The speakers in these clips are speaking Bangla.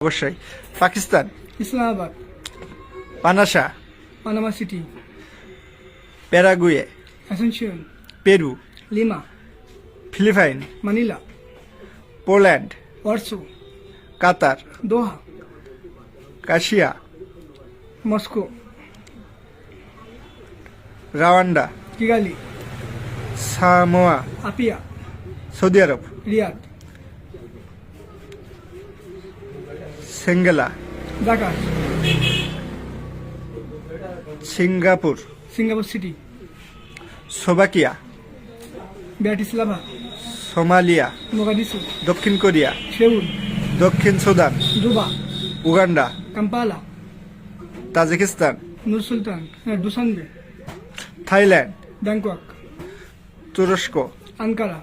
অবশ্যই। পাকিস্তান, ইসলামাবাদ, পানাসা, Panama City, Paraguay, Asuncion, Peru, Lima, Philippines, Manila, Poland, Warsaw, Qatar, Doha, কাশিয়া, Moscow, Rwanda, Kigali, Samoa, Apia, Saudi Arabia, Riyadh, সেঙ্গেলা, Dhaka, Singapore, Singapore City, Slovakia, Bratislava, Somalia, Mogadishu, দক্ষিণ কোরিয়া, সেউল, দক্ষিণ Sudan, Juba, Uganda, Kampala, Tajikistan, Nur Sultan, Dushanbe, Thailand, Bangkok, তুরস্ক, Ankara,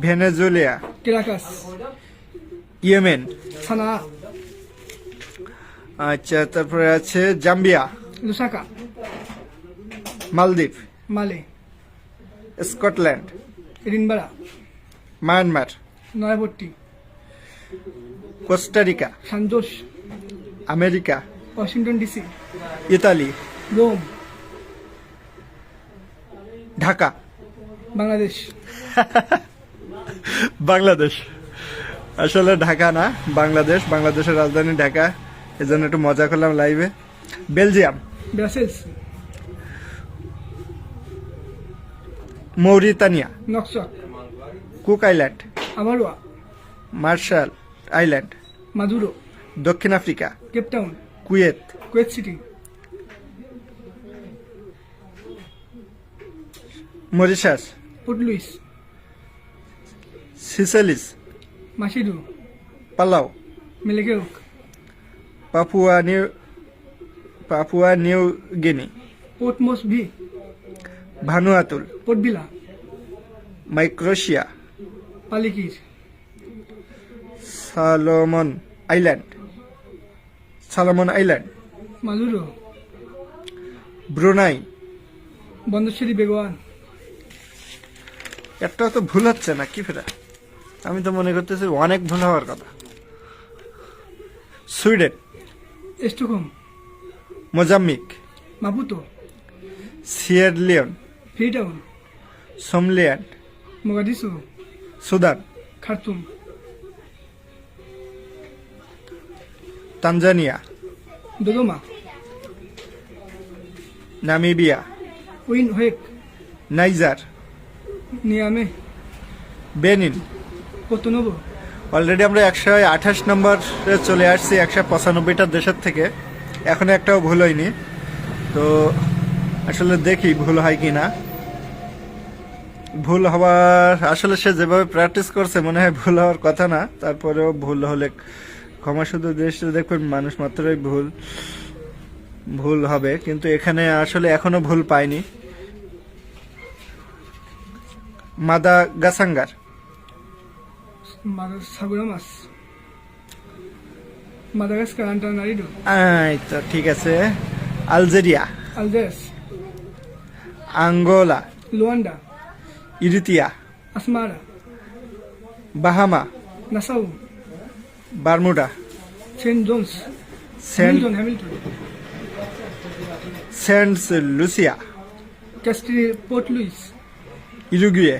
Venezuela, Caracas, Yemen, Sanaa, আচ্ছা, তারপরে আছে জাম্বিয়া, লুসাকা, মালদ্বীপ, মালে, স্কটল্যান্ড, এডিনবারা, মায়ানমার, নয়াপট্টি, Costa Rica, San Jose, America, Washington DC, Italy, Rome, Dhaka, Bangladesh, Bangladesh. আসলে ঢাকা না, বাংলাদেশ। বাংলাদেশের রাজধানী ঢাকা, এজন্য একটু মজা করলাম লাইভে। Belgium, Brussels, Mauritania, Nouakchott, Cook Island, আমারোয়া, মার্শাল আইল্যান্ড, মাদুরো, দক্ষিণ Africa, Cape Town, Kuwait, Kuwait City, Mauritius, Port Louis, Seychelles, মাসিডু, Palau, Melekeok, Papua New Guinea, Port Moresby, Vanuatu, Port Vila, Micronesia, Palikir, Solomon Island, Majuro, Brunei. Bandar Seri Begawan, একটাও তো ভুল হচ্ছে না কি ফেরা, আমি তো মনে করতেছি অনেক ভুল হওয়ার কথা। Sweden, Stockholm, Mozambique, Maputo, Sierra Leone, Freetown, Somaliland, Mogadishu, Sudan, Khartoum, Tanzania, Dodoma, Namibia, Windhoek, Niger, Niamey, Benin. পতনবো, অলরেডি আমরা 128 নম্বরে চলে আসছি 195টা দেশের থেকে, এখন একটাও ভুল হয়নি। তো আসলে দেখি ভুল হয় কি না। ভুল হওয়ার আসলে সে যেভাবে প্র্যাকটিস করছে মনে হয় ভুল হওয়ার কথা না, তারপরেও ভুল হলে ক্ষমা শুধু দেশে দেখবেন, মানুষ মাত্রই ভুল হবে, কিন্তু এখানে আসলে এখনো ভুল পাইনি। মাদাগাস্কার, সাগুরামাস, মাদাগাস্কার, আন্টানারিডো, তো ঠিক আছে। Algeria, Algiers, Angola, Luanda, Eritrea, Asmara, Bahamas, Nassau, Bermuda, Saint John's, Hamilton, Saint Lucia, Port Louis, Uruguay,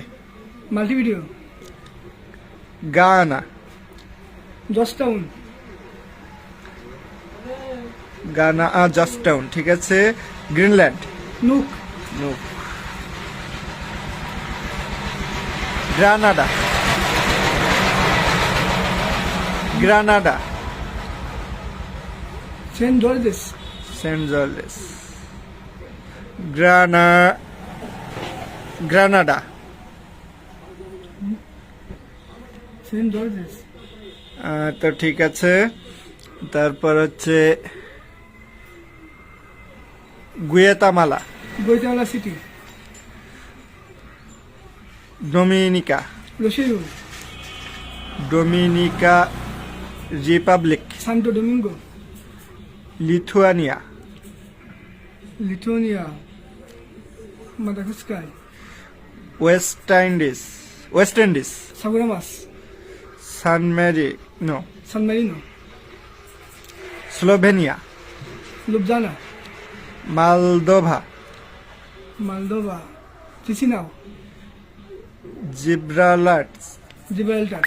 Montevideo, Guyana, Georgetown, Georgetown, ঠিক আছে। Greenland, Nuuk, Grenada, Saint George's, Grenada, Saint George's, তো ঠিক আছে। তারপর হচ্ছে Guatemala, Guatemala City, Dominica, Roseau, Republic, Santo Domingo, Lithuania, Lithuania, Madagascar, West Indies, সাগুরামাস, San Marino, San Marino, Slovenia, Ljubljana, Moldova, Moldova, Chisinau, Gibraltar, Gibraltar,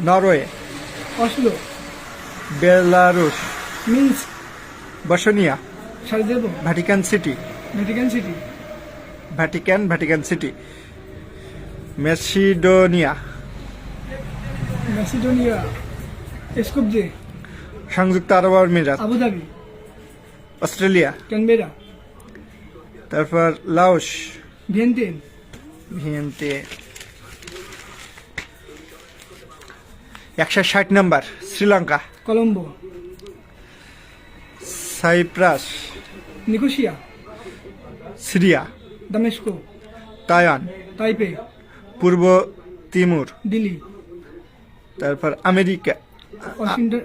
Norway, Oslo, Belarus, Minsk, Bosnia, Sarajevo, Vatican city, Vatican City, Vatican city, Macedonia, Macedonia, Skopje, সংযুক্ত আরব আমিরাত, Abu Dhabi, অস্ট্রেলিয়া, Canberra, তারপর লাওস, Vientiane, ভিয়েন্তে। 160 নম্বর Sri Lanka, Colombo, cypress, Nicosia, Syria, Damascus, Taiwan, Taipei, পূর্ব তিমুর, Delhi, তারপর আমেরিকা, Washington,